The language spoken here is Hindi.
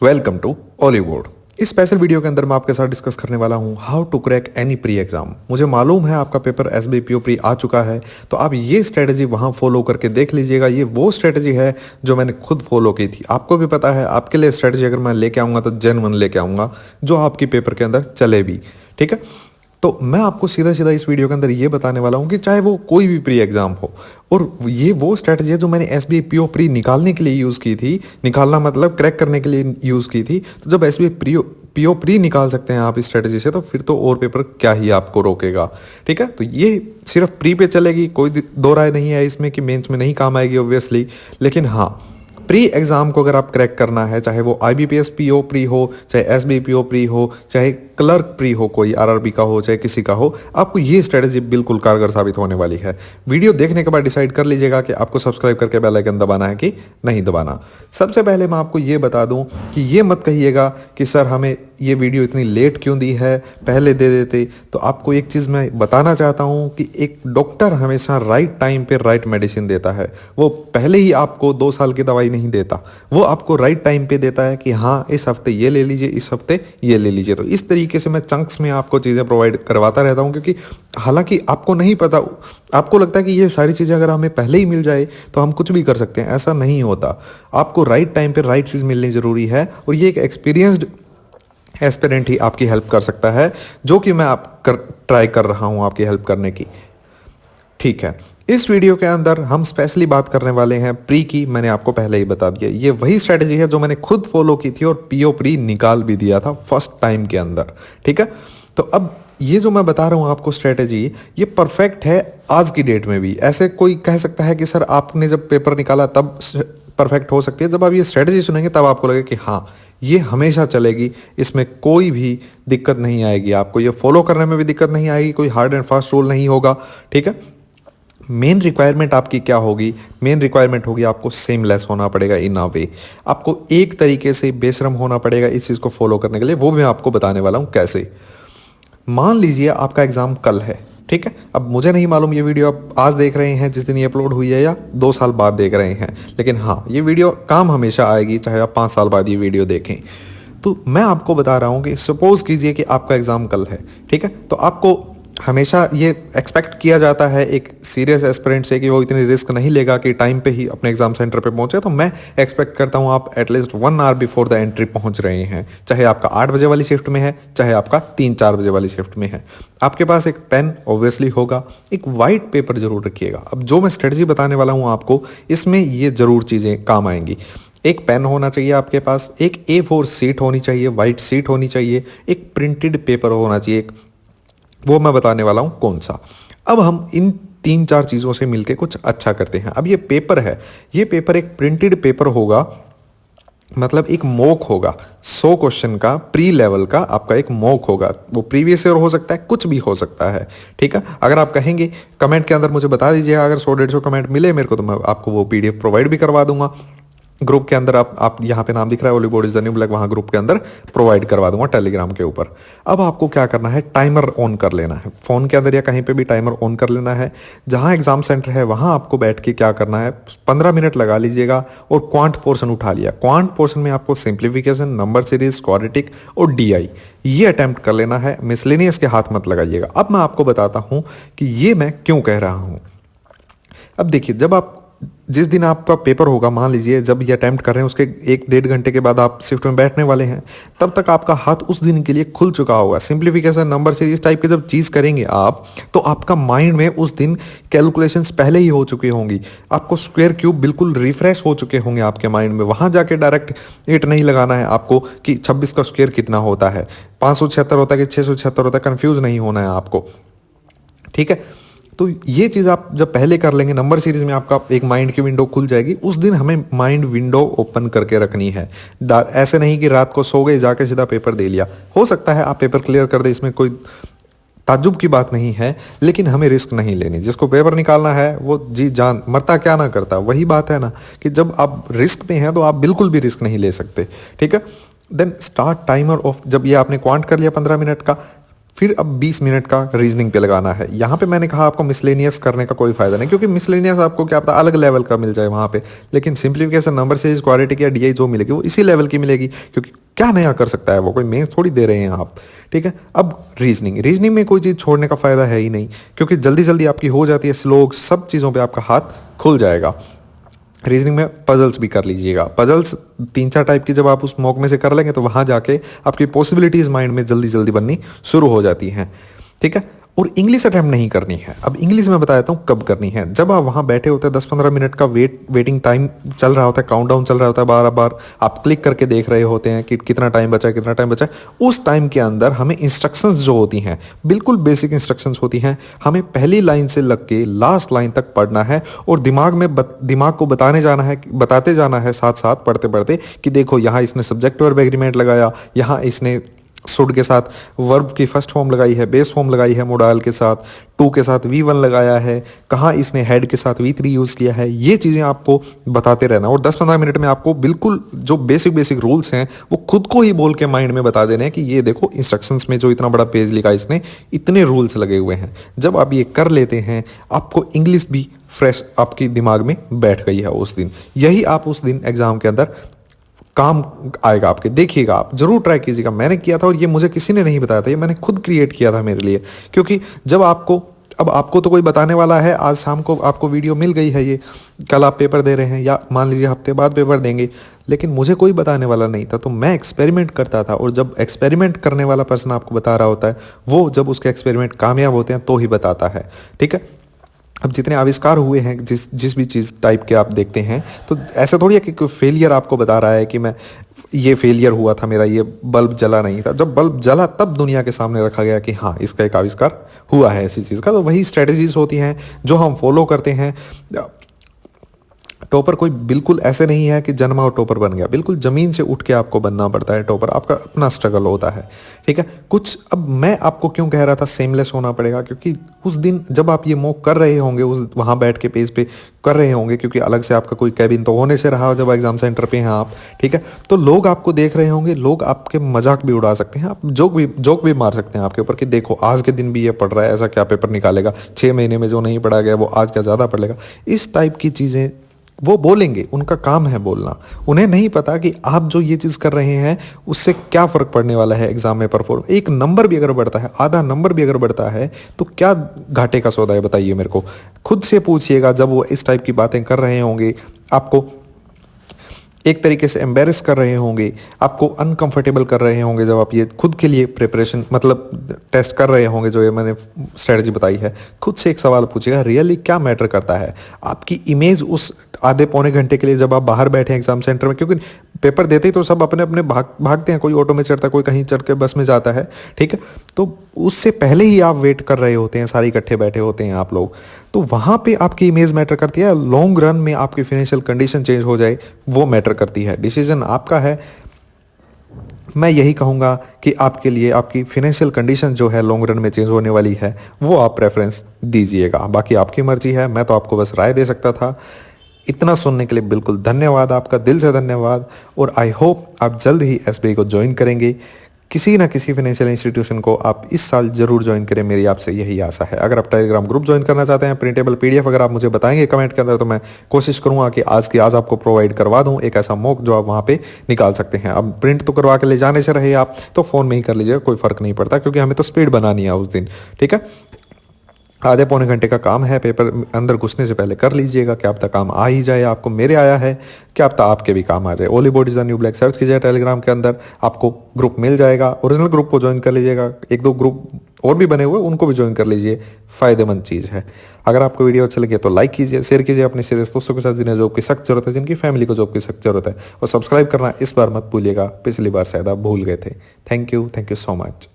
Welcome to Ollywood. इस स्पेशल वीडियो के अंदर मैं आपके साथ डिस्कस करने वाला हूं how to crack any pre exam. मुझे मालूम है आपका पेपर एसबीआई पीओ प्री आ चुका है, तो आप ये स्ट्रेटजी वहां फॉलो करके देख लीजिएगा। ये वो स्ट्रेटजी है जो मैंने खुद फॉलो की थी। आपको भी पता है, आपके लिए स्ट्रेटजी अगर मैं लेके आऊँगा तो जेन्युइन लेके आऊँगा जो आपकी पेपर के अंदर चले भी। ठीक है, तो मैं आपको सीधा सीधा इस वीडियो के अंदर ये बताने वाला हूँ कि चाहे वो कोई भी प्री एग्जाम हो, और ये वो स्ट्रैटेजी है जो मैंने एसबीआई पीओ प्री निकालने के लिए यूज़ की थी। निकालना मतलब क्रैक करने के लिए यूज़ की थी। तो जब एसबीआई पीओ प्री निकाल सकते हैं आप इस स्ट्रैटेजी से, तो फिर तो और पेपर क्या ही आपको रोकेगा। ठीक है, तो ये सिर्फ प्री पे चलेगी, कोई दो राय नहीं है इसमें कि मेंस में नहीं काम आएगी ऑब्वियसली। लेकिन हाँ, प्री एग्जाम को अगर आप क्रैक करना है, चाहे वो आईबीपीएस पीओ प्री हो, चाहे एसबीआई पीओ प्री हो, चाहे क्लर्क प्री हो, कोई आरआरबी का हो, चाहे किसी का हो, आपको ये स्ट्रेटजी बिल्कुल कारगर साबित होने वाली है। वीडियो देखने के बाद डिसाइड कर लीजिएगा कि आपको सब्सक्राइब करके बेल आइकन दबाना है कि नहीं दबाना। सबसे पहले मैं आपको ये बता दूं कि ये मत कहिएगा कि सर हमें ये वीडियो इतनी लेट क्यों दी है, पहले दे देते। तो आपको एक चीज़ मैं बताना चाहता हूँ कि एक डॉक्टर हमेशा राइट टाइम पे राइट मेडिसिन देता है। वो पहले ही आपको 2 साल की दवाई नहीं देता, वो आपको राइट टाइम पे देता है कि हाँ इस हफ्ते ये ले लीजिए, इस हफ्ते ये ले लीजिए। तो इस तरीके से मैं चंक्स में आपको चीज़ें प्रोवाइड करवाता रहता हूँ, क्योंकि हालांकि आपको नहीं पता, आपको लगता है कि ये सारी चीज़ें अगर हमें पहले ही मिल जाए तो हम कुछ भी कर सकते हैं। ऐसा नहीं होता। आपको राइट टाइम पे राइट चीज़ मिलनी ज़रूरी है, और ये एक एक्सपीरियंस्ड एस्पिरेंट ही आपकी हेल्प कर सकता है, जो कि मैं ट्राई कर रहा हूं आपकी हेल्प करने की। ठीक है, इस वीडियो के अंदर हम स्पेशली बात करने वाले हैं प्री की। मैंने आपको पहले ही बता दिया, ये वही स्ट्रेटजी है जो मैंने खुद फॉलो की थी और पीओ प्री निकाल भी दिया था फर्स्ट टाइम के अंदर। ठीक है, तो अब ये जो मैं बता रहा हूं आपको स्ट्रेटजी, ये परफेक्ट है आज की डेट में भी। ऐसे कोई कह सकता है कि सर आपने जब पेपर निकाला तब परफेक्ट हो सकती है। जब आप ये स्ट्रेटजी सुनेंगे तब आपको लगेगा कि हाँ ये हमेशा चलेगी, इसमें कोई भी दिक्कत नहीं आएगी, आपको ये फॉलो करने में भी दिक्कत नहीं आएगी, कोई हार्ड एंड फास्ट रूल नहीं होगा। ठीक है, मेन रिक्वायरमेंट आपकी क्या होगी? मेन रिक्वायरमेंट होगी आपको सेमलेस होना पड़ेगा इन अ वे। आपको एक तरीके से बेशरम होना पड़ेगा इस चीज़ को फॉलो करने के लिए। वो मैं आपको बताने वाला हूँ कैसे। मान लीजिए आपका एग्ज़ाम कल है। ठीक है, अब मुझे नहीं मालूम ये वीडियो आप आज देख रहे हैं जिस दिन ये अपलोड हुई है, या 2 साल बाद देख रहे हैं, लेकिन हाँ ये वीडियो काम हमेशा आएगी, चाहे आप 5 साल बाद ये वीडियो देखें। तो मैं आपको बता रहा हूँ कि सपोज कीजिए कि आपका एग्ज़ाम कल है। ठीक है, तो आपको हमेशा ये एक्सपेक्ट किया जाता है एक सीरियस एस्पिरेंट से कि वो इतनी रिस्क नहीं लेगा कि टाइम पे ही अपने एग्जाम सेंटर पे पहुंचे। तो मैं एक्सपेक्ट करता हूं आप at least 1 hour before the entry पहुंच रहे हैं, चाहे आपका 8 बजे वाली शिफ्ट में है, चाहे आपका 3-4 बजे वाली शिफ्ट में है। आपके पास एक पेन ऑब्वियसली होगा, एक वाइट पेपर जरूर रखिएगा। अब जो मैं स्ट्रेटजी बताने वाला हूँ आपको, इसमें ये जरूर चीज़ें काम आएंगी। एक पेन होना चाहिए आपके पास, एक A4 सीट होनी चाहिए, वाइट सीट होनी चाहिए, एक प्रिंटेड पेपर होना चाहिए, वो मैं बताने वाला हूं कौन सा। अब हम इन 3-4 चीज़ों से मिलके कुछ अच्छा करते हैं। अब ये पेपर है, ये पेपर एक प्रिंटेड पेपर होगा, मतलब एक मॉक होगा। 100 क्वेश्चन का प्री लेवल का आपका एक मॉक होगा। वो प्रीवियस ईयर हो सकता है, कुछ भी हो सकता है। ठीक है, अगर आप कहेंगे कमेंट के अंदर मुझे बता दीजिएगा, अगर 100-150 कमेंट मिले मेरे को तो मैं आपको वो PDF प्रोवाइड भी करवा दूंगा। ग्रुप के अंदर आप यहाँ पे नाम दिख रहा है Ollywood is the new black, वहाँ ग्रुप के अंदर प्रोवाइड करवा दूंगा टेलीग्राम के ऊपर। अब आपको क्या करना है, टाइमर ऑन कर लेना है फ़ोन के अंदर या कहीं पे भी टाइमर ऑन कर लेना है। जहाँ एग्जाम सेंटर है वहाँ आपको बैठ के क्या करना है, 15 मिनट लगा लीजिएगा और क्वांट पोर्शन उठा लिया। क्वांट पोर्शन में आपको सिंप्लीफिकेशन, नंबर सीरीज, क्वाड्रेटिक और DI ये अटेम्प्ट कर लेना है। मिसलेनियस के हाथ मत लगाइएगा। अब मैं आपको बताता हूँ कि ये मैं क्यों कह रहा हूँ। अब देखिए, जब आप जिस दिन आपका पेपर होगा, मान लीजिए जब ये अटेम्प्ट कर रहे हैं उसके 1-1.5 घंटे के बाद आप शिफ्ट में बैठने वाले हैं, तब तक आपका हाथ उस दिन के लिए खुल चुका होगा। सिंप्लीफिकेशन, नंबर सीरीज टाइप के जब चीज़ करेंगे आप, तो आपका माइंड में उस दिन कैलकुलेशंस पहले ही हो चुकी होंगी। आपको स्क्वायर क्यूब बिल्कुल रिफ्रेश हो चुके होंगे आपके माइंड में। वहाँ जाके डायरेक्ट 8 नहीं लगाना है आपको कि 26 का स्क्वायर कितना होता है, 576 होता है कि 676 होता है, कन्फ्यूज़ नहीं होना है आपको। ठीक है, तो ये चीज़ आप जब पहले कर लेंगे, नंबर सीरीज में आपका एक माइंड की विंडो खुल जाएगी। उस दिन हमें माइंड विंडो ओपन करके रखनी है। ऐसे नहीं कि रात को सो गए जाके सीधा पेपर दे लिया। हो सकता है आप पेपर क्लियर कर दे, इसमें कोई ताज्जुब की बात नहीं है, लेकिन हमें रिस्क नहीं लेनी। जिसको पेपर निकालना है वो जी जान मरता क्या ना करता। वही बात है ना कि जब आप रिस्क पे हैं तो आप बिल्कुल भी रिस्क नहीं ले सकते। ठीक है, देन स्टार्ट टाइमर ऑफ। जब ये आपने क्वांट कर लिया 15 मिनट का, फिर अब 20 मिनट का रीजनिंग पे लगाना है। यहाँ पे मैंने कहा आपको मिसलेनियस करने का कोई फायदा नहीं, क्योंकि मिसलेनियस आपको क्या पता अलग लेवल का मिल जाए वहाँ पे, लेकिन सिंप्लीफिकेशन, नंबर सीरीज, क्वाड्रेटिक या डीआई जो मिलेगी वो इसी लेवल की मिलेगी, क्योंकि क्या नया कर सकता है वो, कोई मेंस थोड़ी दे रहे हैं आप। ठीक है, अब रीजनिंग में कोई चीज़ छोड़ने का फायदा है ही नहीं, क्योंकि जल्दी जल्दी आपकी हो जाती है, स्लोग सब चीज़ों पर आपका हाथ खुल जाएगा। रीजनिंग में पजल्स भी कर लीजिएगा। पजल्स 3-4 टाइप की जब आप उस मॉक में से कर लेंगे तो वहाँ जाके आपकी पॉसिबिलिटीज़ माइंड में जल्दी जल्दी बननी शुरू हो जाती हैं। ठीक है, और इंग्लिश अटैम्प्ट नहीं करनी है। अब इंग्लिश में बताता हूँ कब करनी है। जब आप वहाँ बैठे होते हैं, 10-15 मिनट का वेटिंग टाइम चल रहा होता है, काउंटडाउन चल रहा होता है, बार बार आप क्लिक करके देख रहे होते हैं कि कितना टाइम बचा है, कितना टाइम बचा है। उस टाइम के अंदर हमें इंस्ट्रक्शंस जो होती हैं, बिल्कुल बेसिक इंस्ट्रक्शंस होती हैं, हमें पहली लाइन से लग के लास्ट लाइन तक पढ़ना है और दिमाग को बताते जाना है साथ साथ पढ़ते पढ़ते कि देखो यहाँ इसने सब्जेक्ट वर्ब एग्रीमेंट लगाया, यहाँ इसने शुड के साथ वर्ब की फर्स्ट फॉर्म लगाई है, बेस फॉर्म लगाई है, मोडाल के साथ, टू के साथ V1 लगाया है, कहाँ इसने हेड के साथ V3 यूज़ किया है। ये चीज़ें आपको बताते रहना और 10-15 मिनट में आपको बिल्कुल जो बेसिक रूल्स हैं वो खुद को ही बोल के माइंड में बता देने हैं कि ये देखो इंस्ट्रक्शंस में जो इतना बड़ा पेज लिखा इसने, इतने रूल्स लगे हुए हैं। जब आप ये कर लेते हैं, आपको इंग्लिश भी फ्रेश आपकी दिमाग में बैठ गई है उस दिन। यही आप उस दिन एग्जाम के अंदर काम आएगा आपके। देखिएगा, आप जरूर ट्राई कीजिएगा। मैंने किया था और ये मुझे किसी ने नहीं बताया था, ये मैंने खुद क्रिएट किया था मेरे लिए। क्योंकि जब आपको तो कोई बताने वाला है, आज शाम को आपको वीडियो मिल गई है, ये कल आप पेपर दे रहे हैं या मान लीजिए हफ्ते बाद पेपर देंगे, लेकिन मुझे कोई बताने वाला नहीं था, तो मैं एक्सपेरिमेंट करता था। और जब एक्सपेरिमेंट करने वाला पर्सन आपको बता रहा होता है, वो जब उसके एक्सपेरिमेंट कामयाब होते हैं तो ही बताता है। ठीक है, अब जितने आविष्कार हुए हैं, जिस भी चीज़ टाइप के आप देखते हैं, तो ऐसा थोड़ी है कि कोई फेलियर आपको बता रहा है कि मैं ये फेलियर हुआ था मेरा, ये बल्ब जला नहीं था। जब बल्ब जला तब दुनिया के सामने रखा गया कि हाँ इसका एक आविष्कार हुआ है ऐसी चीज़ का। तो वही स्ट्रेटजीज होती हैं जो हम फॉलो करते हैं। टॉपर कोई बिल्कुल ऐसे नहीं है कि जन्मा और टॉपर बन गया, बिल्कुल ज़मीन से उठ के आपको बनना पड़ता है टॉपर, आपका अपना स्ट्रगल होता है। ठीक है, कुछ अब मैं आपको क्यों कह रहा था सेमलेस होना पड़ेगा, क्योंकि उस दिन जब आप ये मॉक कर रहे होंगे, उस वहाँ बैठ के पेज पे कर रहे होंगे, क्योंकि अलग से आपका कोई कैबिन तो होने से रहा जब एग्जाम सेंटर पे हैं आप। ठीक है, तो लोग आपको देख रहे होंगे, लोग आपके मजाक भी उड़ा सकते हैं, आप जोक भी मार सकते हैं आपके ऊपर कि देखो आज के दिन भी ये पढ़ रहा है, ऐसा क्या पेपर निकालेगा, 6 महीने में जो नहीं पढ़ा गया वो आज क्या ज़्यादा पढ़ लेगा। इस टाइप की चीज़ें वो बोलेंगे, उनका काम है बोलना। उन्हें नहीं पता कि आप जो ये चीज़ कर रहे हैं उससे क्या फ़र्क पड़ने वाला है एग्जाम में परफॉर्म। एक नंबर भी अगर बढ़ता है, आधा नंबर भी अगर बढ़ता है, तो क्या घाटे का सौदा है बताइए मेरे को। खुद से पूछिएगा, जब वो इस टाइप की बातें कर रहे होंगे, आपको एक तरीके से एम्बेरस कर रहे होंगे, आपको अनकंफर्टेबल कर रहे होंगे, जब आप ये खुद के लिए प्रिपरेशन मतलब टेस्ट कर रहे होंगे, जो ये मैंने स्ट्रेटजी बताई है, खुद से एक सवाल पूछिएगा, रियली क्या मैटर करता है आपकी इमेज उस आधे पौने घंटे के लिए जब आप बाहर बैठे हैं एग्जाम सेंटर में। क्योंकि पेपर देते ही तो सब अपने अपने भागते हैं, कोई ऑटो में चढ़ता है, कोई कहीं चढ़ के बस में जाता है। ठीक है, तो उससे पहले ही आप वेट कर रहे होते हैं, सारे इकट्ठे बैठे होते हैं आप लोग, तो वहाँ पे आपकी इमेज मैटर करती है। लॉन्ग रन में आपकी फाइनेंशियल कंडीशन चेंज हो जाए वो मैटर करती है। डिसीजन आपका है। मैं यही कहूँगा कि आपके लिए आपकी फाइनेंशियल कंडीशन जो है लॉन्ग रन में चेंज होने वाली है, वो आप प्रेफरेंस दीजिएगा। बाकी आपकी मर्जी है, मैं तो आपको बस राय दे सकता था। इतना सुनने के लिए बिल्कुल धन्यवाद, आपका दिल से धन्यवाद। और आई होप आप जल्द ही एसबीआई को ज्वाइन करेंगे। किसी ना किसी फाइनेंशियल इंस्टीट्यूशन को आप इस साल जरूर ज्वाइन करें, मेरी आपसे यही आशा है। अगर आप टेलीग्राम ग्रुप ज्वाइन करना चाहते हैं, प्रिंटेबल पीडीएफ अगर आप मुझे बताएंगे कमेंट के अंदर, तो मैं कोशिश करूंगा कि आज आपको प्रोवाइड करवा दूं एक ऐसा मॉक जो आप वहां पे निकाल सकते हैं। अब प्रिंट तो करवा के ले जाने से रहे आप, तो फ़ोन में ही कर लीजिएगा, कोई फ़र्क नहीं पड़ता, क्योंकि हमें तो स्पीड बनानी है उस दिन। ठीक है, आधे पौने घंटे का काम है, पेपर अंदर घुसने से पहले कर लीजिएगा, क्या पता काम आ ही जाए आपको। मेरे आया है, क्या पता आपके भी काम आ जाए। ओली बॉडी इज न्यू ब्लैक सर्च कीजिए टेलीग्राम के अंदर, आपको ग्रुप मिल जाएगा। ओरिजिनल ग्रुप को ज्वाइन कर लीजिएगा, एक दो ग्रुप और भी बने हुए उनको भी ज्वाइन कर लीजिए, फ़ायदेमंद चीज़ है। अगर आपको वीडियो अच्छा लगे तो लाइक कीजिए, शेयर कीजिए अपने सीरियस दोस्तों के साथ जिन्हें जॉब की सख्त जरूरत है, जिनकी फैमिली को जॉब की सख्त जरूरत है। और सब्सक्राइब करना इस बार मत भूलिएगा, पिछली बार शायद आप भूल गए थे। Thank you so much.